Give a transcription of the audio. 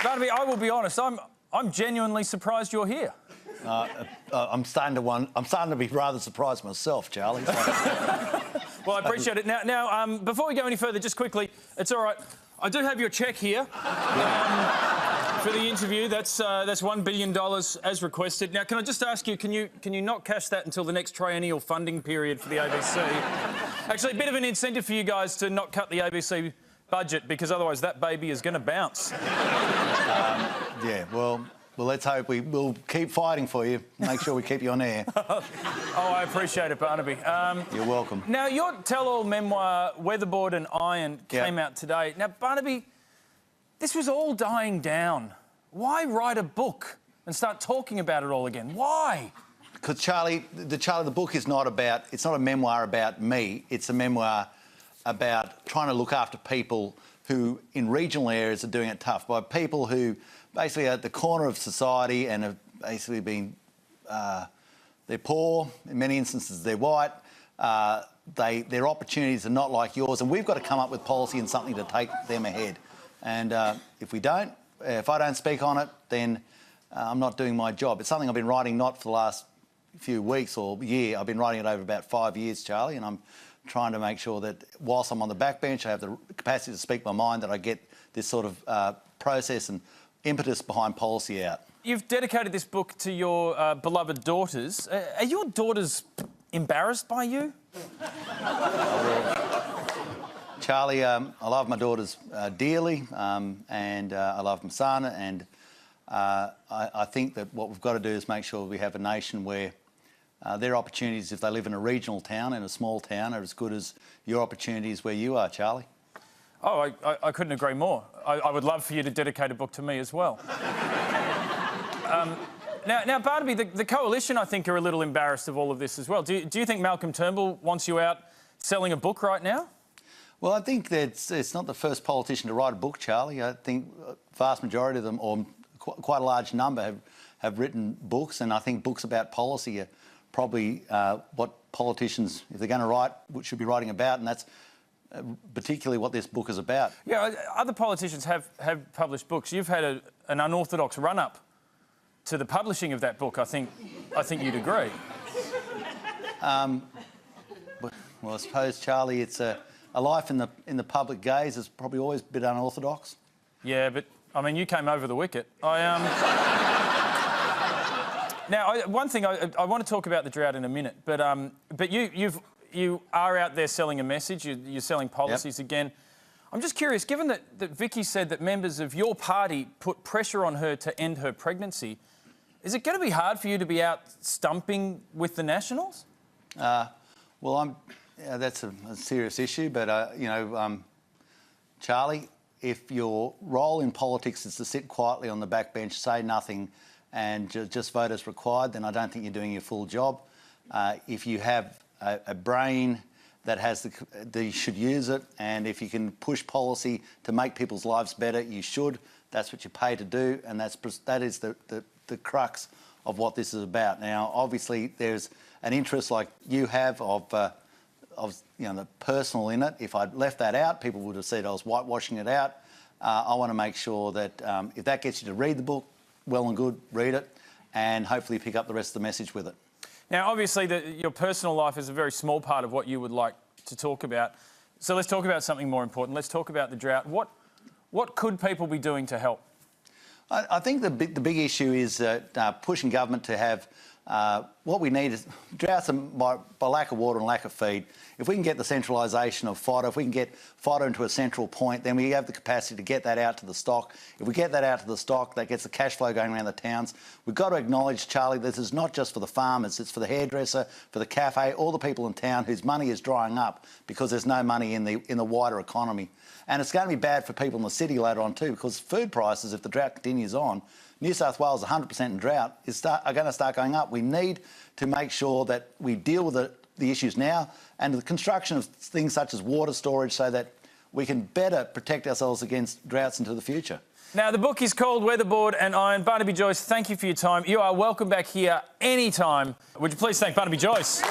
Barnaby, I will be honest, I'm genuinely surprised you're here. I'm starting to be rather surprised myself, Charlie. So. Well, I appreciate it. Now, before we go any further, just quickly, it's all right. I do have your cheque here for the interview. That's $1 billion as requested. Now, can I just ask you, can you not cash that until the next triennial funding period for the ABC? Actually, a bit of an incentive for you guys to not cut the ABC budget, because otherwise that baby is going to bounce. Yeah, well, let's hope we'll keep fighting for you. Make sure we keep you on air. Oh, I appreciate it, Barnaby. You're welcome. Now, your tell-all memoir, Weatherboard and Iron, came out today. Now, Barnaby, this was all dying down. Why write a book and start talking about it all again? Why? Because, Charlie, the book is not about... It's not a memoir about me. It's a memoir about trying to look after people who, in regional areas, are doing it tough, by people who basically are at the corner of society and have basically been... they're poor, in many instances they're white, their opportunities are not like yours, and we've got to come up with policy and something to take them ahead. And if I don't speak on it, then I'm not doing my job. It's something I've been writing not for the last few weeks or year. I've been writing it over about 5 years, Charlie, and I'm trying to make sure that whilst I'm on the backbench, I have the capacity to speak my mind, that I get this sort of process and impetus behind policy out. You've dedicated this book to your beloved daughters. Are your daughters embarrassed by you? Charlie, I love my daughters dearly, and I love my son, and I think that what we've got to do is make sure we have a nation where their opportunities, if they live in a regional town, in a small town, are as good as your opportunities where you are, Charlie. Oh, I couldn't agree more. I would love for you to dedicate a book to me as well. Now, Barnaby, the Coalition, I think, are a little embarrassed of all of this as well. Do you think Malcolm Turnbull wants you out selling a book right now? Well, I think that it's not the first politician to write a book, Charlie. I think a vast majority of them, or quite a large number, have written books, and I think books about policy are probably what politicians, if they're going to write, should be writing about, and that's particularly what this book is about. Yeah, other politicians have published books. You've had an unorthodox run-up to the publishing of that book. I think you'd agree. Well, I suppose, Charlie, it's a life in the public gaze is probably always a bit unorthodox. Yeah, but I mean, you came over the wicket. Now, one thing I want to talk about the drought in a minute, but you are out there selling a message. You're selling policies again. I'm just curious, given that Vikki said that members of your party put pressure on her to end her pregnancy, is it going to be hard for you to be out stumping with the Nationals? Well, that's a serious issue, but, you know, Charlie, if your role in politics is to sit quietly on the backbench, say nothing and just vote as required, then I don't think you're doing your full job. If you have a brain that has you should use it, and if you can push policy to make people's lives better, you should. That's what you're paid to do, and that is the crux of what this is about. Now, obviously, there's an interest like you have of you know, the personal in it. If I'd left that out, people would have said I was whitewashing it out. I want to make sure that if that gets you to read the book, well and good, read it, and hopefully pick up the rest of the message with it. Now, obviously, your personal life is a very small part of what you would like to talk about. So let's talk about something more important. Let's talk about the drought. What could people be doing to help? I think the big issue is pushing government to have... what we need is droughts by lack of water and lack of feed. If we can get the centralisation of fodder, if we can get fodder into a central point, then we have the capacity to get that out to the stock. If we get that out to the stock, that gets the cash flow going around the towns. We've got to acknowledge, Charlie, this is not just for the farmers, it's for the hairdresser, for the cafe, all the people in town whose money is drying up because there's no money in the wider economy. And it's going to be bad for people in the city later on too, because food prices, if the drought continues on, New South Wales 100% in drought are going to start going up. We need to make sure that we deal with the issues now and the construction of things such as water storage so that we can better protect ourselves against droughts into the future. Now, the book is called Weatherboard and Iron. Barnaby Joyce, thank you for your time. You are welcome back here anytime. Would you please thank Barnaby Joyce?